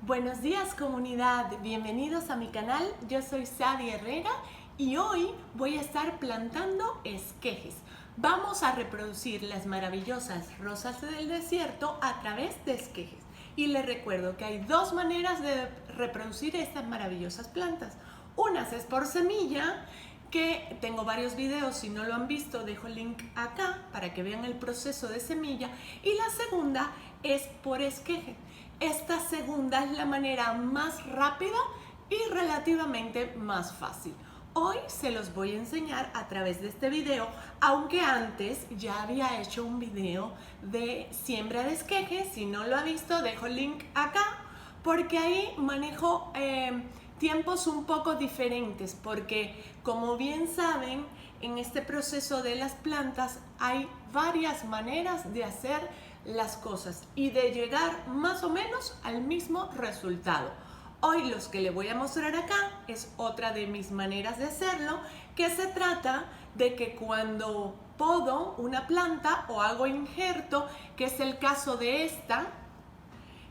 Buenos días comunidad, bienvenidos a mi canal, yo soy Sadi Herrera y hoy voy a estar plantando esquejes. Vamos a reproducir las maravillosas rosas del desierto a través de esquejes. Y les recuerdo que hay dos maneras de reproducir estas maravillosas plantas. Unas es por semilla, que tengo varios videos, si no lo han visto dejo el link acá para que vean el proceso de semilla, y la segunda es por esqueje. Esta segunda es la manera más rápida y relativamente más fácil. Hoy se los voy a enseñar a través de este video, aunque antes ya había hecho un video de siembra de esquejes. Si no lo ha visto, dejo el link acá, porque ahí manejo tiempos un poco diferentes, porque como bien saben, en este proceso de las plantas hay varias maneras de hacer las cosas y de llegar más o menos al mismo resultado. Hoy los que le voy a mostrar acá es otra de mis maneras de hacerlo, que se trata de que cuando podo una planta o hago injerto, que es el caso de esta,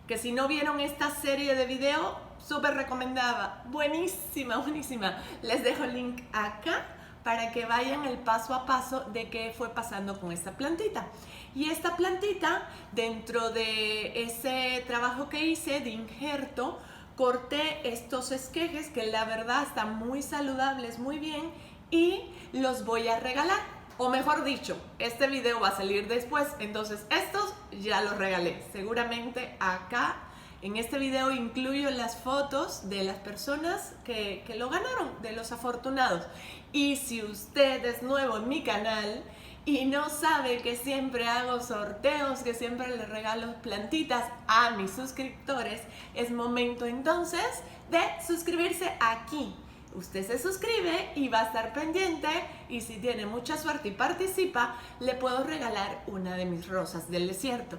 que si no vieron esta serie de video, súper recomendada, buenísima, buenísima. Les dejo el link acá para que vayan el paso a paso de qué fue pasando con esta plantita. Y esta plantita, dentro de ese trabajo que hice de injerto, corté estos esquejes que la verdad están muy saludables, muy bien, y los voy a regalar. O mejor dicho, este video va a salir después, entonces estos ya los regalé. Seguramente acá en este video incluyo las fotos de las personas que lo ganaron, de los afortunados. Y si usted es nuevo en mi canal y no sabe que siempre hago sorteos, que siempre les regalo plantitas a mis suscriptores, es momento entonces de suscribirse aquí. Usted se suscribe y va a estar pendiente, y si tiene mucha suerte y participa, le puedo regalar una de mis rosas del desierto.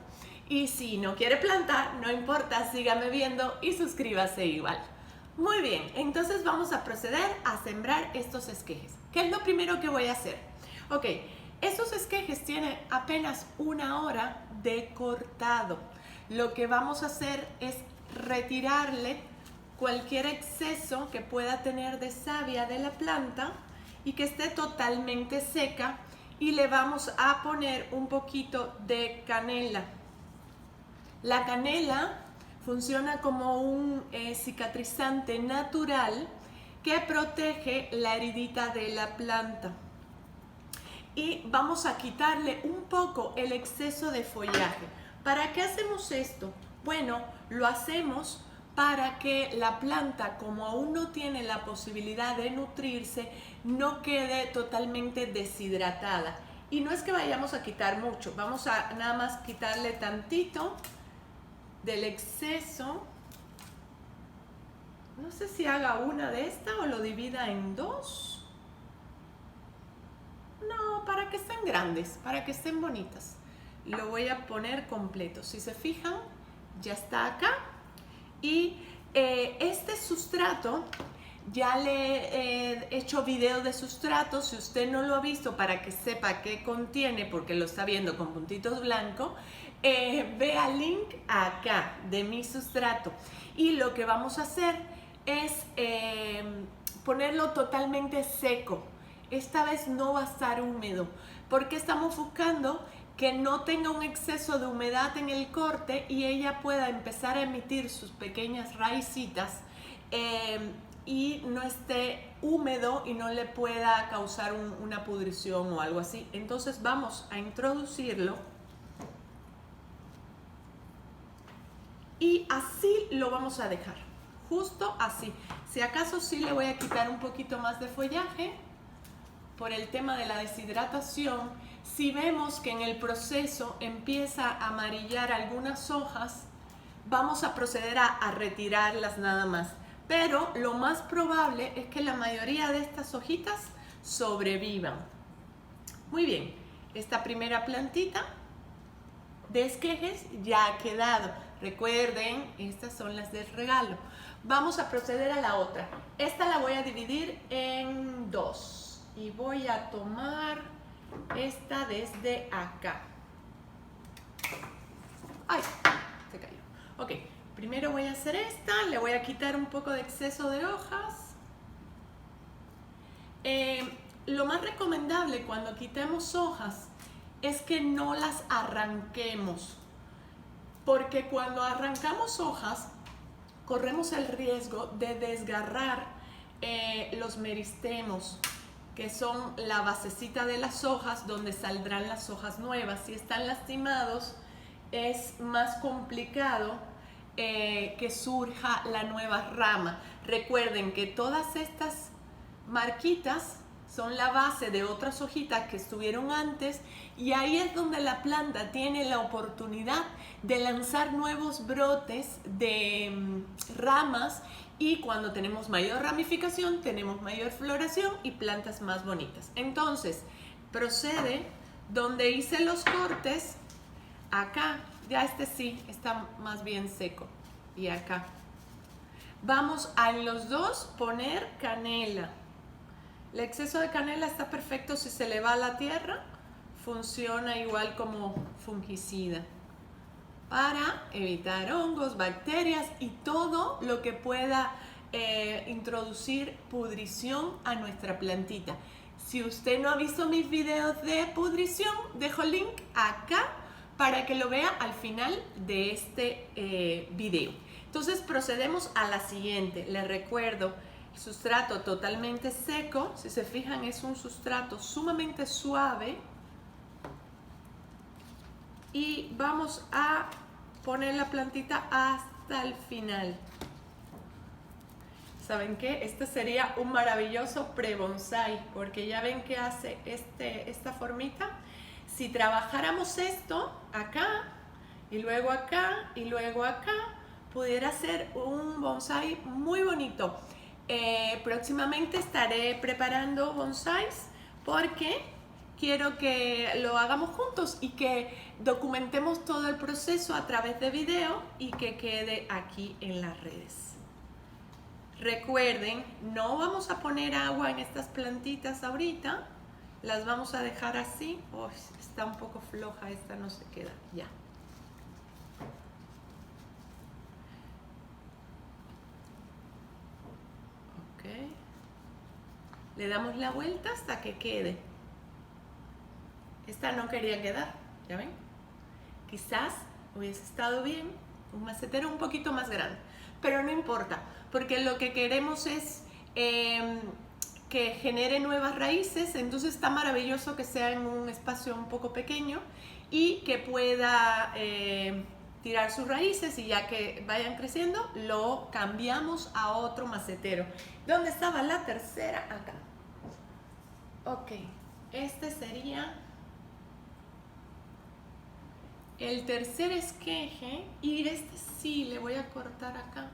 Y si no quiere plantar, no importa, sígame viendo y suscríbase igual. Muy bien, entonces vamos a proceder a sembrar estos esquejes. ¿Qué es lo primero que voy a hacer? Ok, estos esquejes tienen apenas 1 hora de cortado. Lo que vamos a hacer es retirarle cualquier exceso que pueda tener de savia de la planta y que esté totalmente seca, y le vamos a poner un poquito de canela. La canela funciona como un cicatrizante natural que protege la heridita de la planta. Y vamos a quitarle un poco el exceso de follaje. ¿Para qué hacemos esto? Bueno, lo hacemos para que la planta, como aún no tiene la posibilidad de nutrirse, no quede totalmente deshidratada. Y no es que vayamos a quitar mucho, vamos a nada más quitarle tantito del exceso. No sé si haga una de esta o lo divida en dos. No, para que estén grandes, para que estén bonitas. Lo voy a poner completo. Si se fijan, ya está acá. Y este sustrato, ya le he hecho video de sustrato. Si usted no lo ha visto, para que sepa qué contiene, porque lo está viendo con puntitos blancos, vea el link acá de mi sustrato. Y lo que vamos a hacer es ponerlo totalmente seco. Esta vez no va a estar húmedo, porque estamos buscando que no tenga un exceso de humedad en el corte y ella pueda empezar a emitir sus pequeñas raicitas y no esté húmedo y no le pueda causar una pudrición o algo así. Entonces vamos a introducirlo y así lo vamos a dejar, justo así. Si acaso sí le voy a quitar un poquito más de follaje por el tema de la deshidratación. Si vemos que en el proceso empieza a amarillar algunas hojas, vamos a proceder a retirarlas nada más. Pero lo más probable es que la mayoría de estas hojitas sobrevivan. Muy bien, esta primera plantita de esquejes ya ha quedado. Recuerden, estas son las del regalo. Vamos a proceder a la otra. Esta la voy a dividir en dos. Y voy a tomar esta desde acá. ¡Ay! Se cayó. Ok, Primero voy a hacer esta, le voy a quitar un poco de exceso de hojas. Lo más recomendable cuando quitemos hojas es que no las arranquemos, porque cuando arrancamos hojas corremos el riesgo de desgarrar los meristemos, que son la basecita de las hojas donde saldrán las hojas nuevas. Si están lastimados es más complicado que surja la nueva rama. Recuerden que todas estas marquitas son la base de otras hojitas que estuvieron antes, y ahí es donde la planta tiene la oportunidad de lanzar nuevos brotes de ramas, y cuando tenemos mayor ramificación tenemos mayor floración y plantas más bonitas. Entonces procede donde hice los cortes, acá, ya este sí está más bien seco, y acá vamos a en los dos poner canela. El exceso de canela está perfecto si se le va a la tierra, funciona igual como fungicida para evitar hongos, bacterias y todo lo que pueda introducir pudrición a nuestra plantita. Si usted no ha visto mis videos de pudrición, dejo el link acá para que lo vea al final de este video. Entonces procedemos a la siguiente. Les recuerdo, el sustrato totalmente seco, si se fijan es un sustrato sumamente suave, y vamos a poner la plantita hasta el final. ¿Saben qué? Este sería un maravilloso pre-bonsai, porque ya ven que hace esta formita. Si trabajáramos esto acá y luego acá y luego acá, pudiera ser un bonsai muy bonito. Próximamente estaré preparando bonsais porque quiero que lo hagamos juntos y que documentemos todo el proceso a través de video y que quede aquí en las redes. Recuerden, no vamos a poner agua en estas plantitas ahorita, las vamos a dejar así. Oh, está un poco floja, esta no se queda ya. Le damos la vuelta hasta que quede. Esta no quería quedar, ¿ya ven? Quizás hubiese estado bien un macetero un poquito más grande, pero no importa, porque lo que queremos es que genere nuevas raíces. Entonces está maravilloso que sea en un espacio un poco pequeño y que pueda tirar sus raíces, y ya que vayan creciendo lo cambiamos a otro macetero. ¿Dónde estaba la tercera? Acá. Ok, este sería el tercer esqueje, y este sí le voy a cortar acá.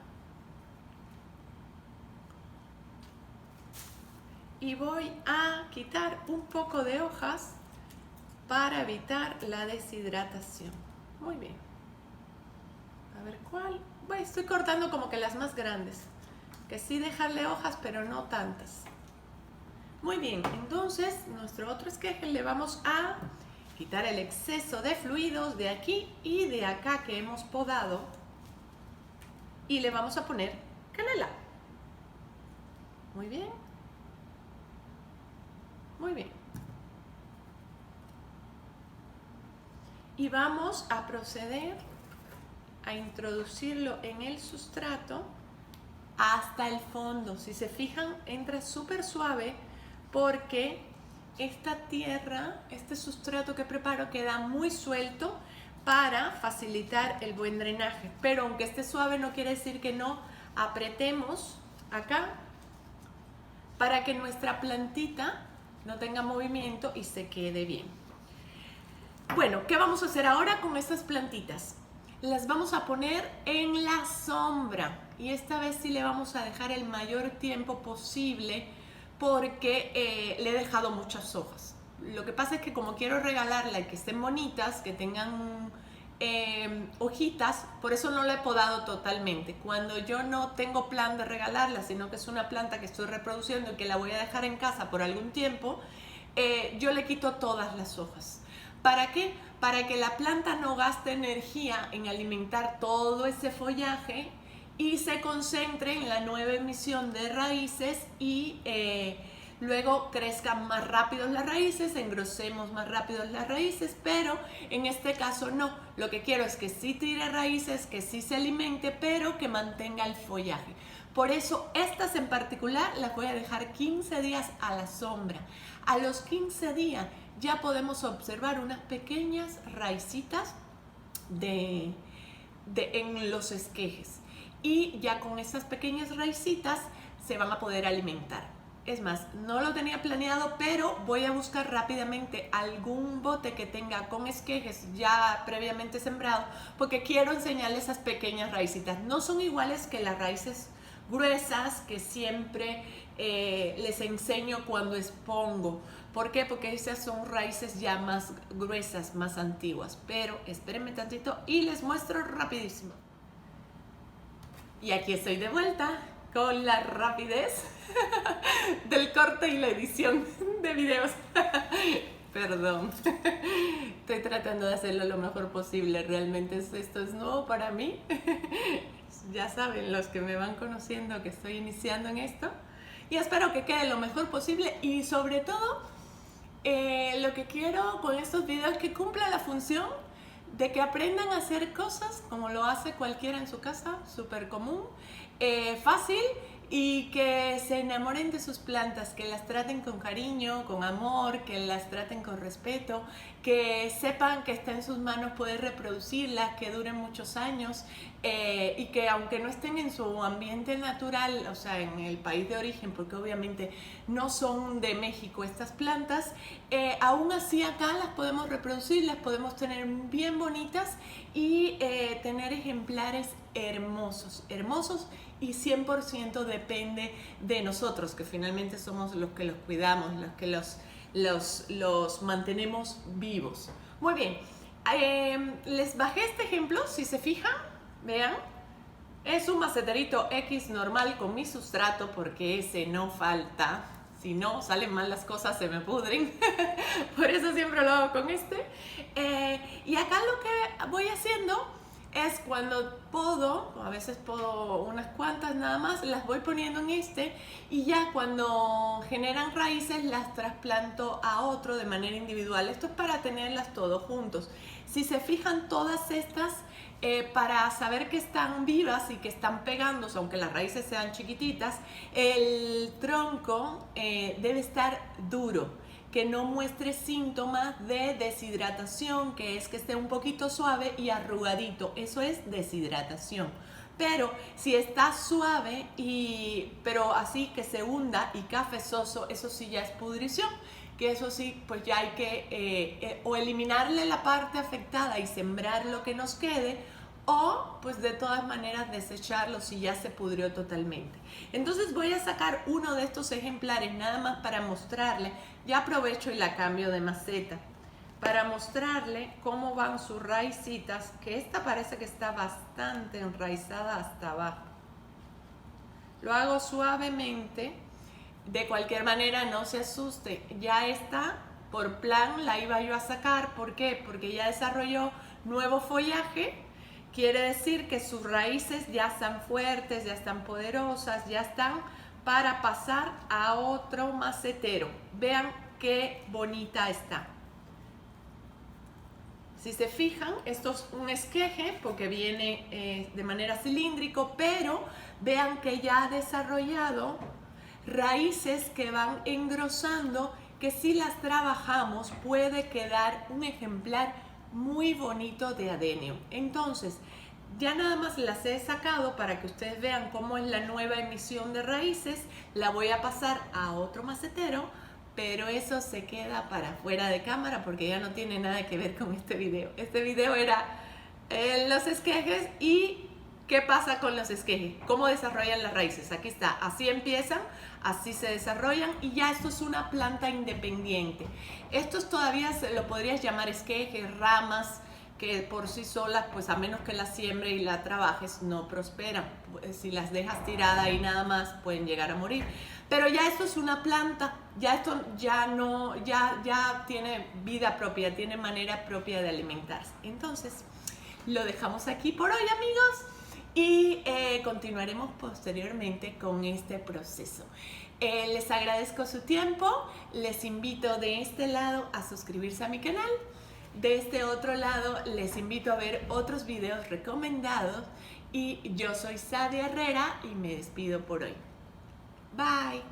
Y voy a quitar un poco de hojas para evitar la deshidratación. Muy bien. A ver cuál. Bueno, estoy cortando como que las más grandes, que sí dejarle hojas, pero no tantas. Muy bien, entonces nuestro otro esqueje le vamos a quitar el exceso de fluidos de aquí y de acá que hemos podado, y le vamos a poner canela. Muy bien. Muy bien. Y vamos a proceder a introducirlo en el sustrato hasta el fondo. Si se fijan, entra súper suave porque esta tierra, este sustrato que preparo queda muy suelto para facilitar el buen drenaje. Pero aunque esté suave no quiere decir que no apretemos acá para que nuestra plantita no tenga movimiento y se quede bien. Bueno, ¿qué vamos a hacer ahora con estas plantitas? Las vamos a poner en la sombra, y esta vez sí le vamos a dejar el mayor tiempo posible porque le he dejado muchas hojas. Lo que pasa es que como quiero regalarla y que estén bonitas, que tengan hojitas, por eso no la he podado totalmente. Cuando yo no tengo plan de regalarla, sino que es una planta que estoy reproduciendo y que la voy a dejar en casa por algún tiempo, yo le quito todas las hojas ¿Para qué? Para que la planta no gaste energía en alimentar todo ese follaje y se concentre en la nueva emisión de raíces y luego crezcan más rápido las raíces, engrosemos más rápido las raíces, pero en este caso no. Lo que quiero es que sí tire raíces, que sí se alimente, pero que mantenga el follaje. Por eso estas en particular las voy a dejar 15 días a la sombra. A los 15 días ya podemos observar unas pequeñas raicitas en los esquejes. Y ya con esas pequeñas raicitas se van a poder alimentar. Es más, no lo tenía planeado, pero voy a buscar rápidamente algún bote que tenga con esquejes ya previamente sembrado, porque quiero enseñarles esas pequeñas raicitas. No son iguales que las raíces gruesas que siempre les enseño cuando expongo. ¿Por qué? Porque esas son raíces ya más gruesas, más antiguas. Pero espérenme tantito y les muestro rapidísimo. Y aquí estoy de vuelta con la rapidez del corte y la edición de videos. Perdón, estoy tratando de hacerlo lo mejor posible. Realmente esto es nuevo para mí. Ya saben los que me van conociendo que estoy iniciando en esto. Y espero que quede lo mejor posible y sobre todo lo que quiero con estos videos es que cumpla la función de que aprendan a hacer cosas como lo hace cualquiera en su casa, súper común, fácil, y que se enamoren de sus plantas, que las traten con cariño, con amor, que las traten con respeto, que sepan que está en sus manos poder reproducirlas, que duren muchos años y que aunque no estén en su ambiente natural, o sea, en el país de origen, porque obviamente no son de México estas plantas, aún así acá las podemos reproducir, las podemos tener bien bonitas y tener ejemplares hermosos, hermosos, y 100% depende de nosotros, que finalmente somos los que los cuidamos, los que los mantenemos vivos. Muy bien, les bajé este ejemplo, si se fijan, vean, es un maceterito X normal con mi sustrato porque ese no falta. Si no, salen mal las cosas, se me pudren. Por eso siempre lo hago con este. Y acá lo que voy haciendo es cuando podo, a veces podo unas cuantas nada más, las voy poniendo en este y ya cuando generan raíces las trasplanto a otro de manera individual. Esto es para tenerlas todos juntos. Si se fijan, todas estas, para saber que están vivas y que están pegándose, aunque las raíces sean chiquititas, el tronco debe estar duro, que no muestre síntomas de deshidratación, que es que esté un poquito suave y arrugadito. Eso es deshidratación. Pero si está suave pero así que se hunda y cafezoso, eso sí ya es pudrición, que eso sí, pues ya hay que o eliminarle la parte afectada y sembrar lo que nos quede, o pues de todas maneras desecharlo si ya se pudrió totalmente. Entonces voy a sacar uno de estos ejemplares nada más para mostrarle. Ya aprovecho y la cambio de maceta para mostrarle cómo van sus raicitas, que esta parece que está bastante enraizada hasta abajo. Lo hago suavemente, de cualquier manera no se asuste, ya está, por plan la iba yo a sacar. ¿Por qué? Porque ya desarrolló nuevo follaje. Quiere decir que sus raíces ya están fuertes, ya están poderosas, ya están para pasar a otro macetero. Vean qué bonita está. Si se fijan, esto es un esqueje porque viene de manera cilíndrico, pero vean que ya ha desarrollado raíces que van engrosando, que si las trabajamos puede quedar un ejemplar muy bonito de adenio. Entonces ya nada más las he sacado para que ustedes vean cómo es la nueva emisión de raíces. La voy a pasar a otro macetero, pero eso se queda para fuera de cámara porque ya no tiene nada que ver con este video. Este video era los esquejes y qué pasa con los esquejes, cómo desarrollan las raíces. Aquí está, así empiezan, así se desarrollan y ya esto es una planta independiente. Estos todavía se lo podrías llamar esquejes, ramas, que por sí solas, pues a menos que las siembre y la trabajes, no prosperan. Pues, si las dejas tirada ahí nada más, pueden llegar a morir. Pero ya esto es una planta, ya esto ya no, ya tiene vida propia, tiene manera propia de alimentarse. Entonces, lo dejamos aquí por hoy, amigos, y continuaremos posteriormente con este proceso. Les agradezco su tiempo, les invito de este lado a suscribirse a mi canal. De este otro lado les invito a ver otros videos recomendados y yo soy Sadia Herrera y me despido por hoy. Bye.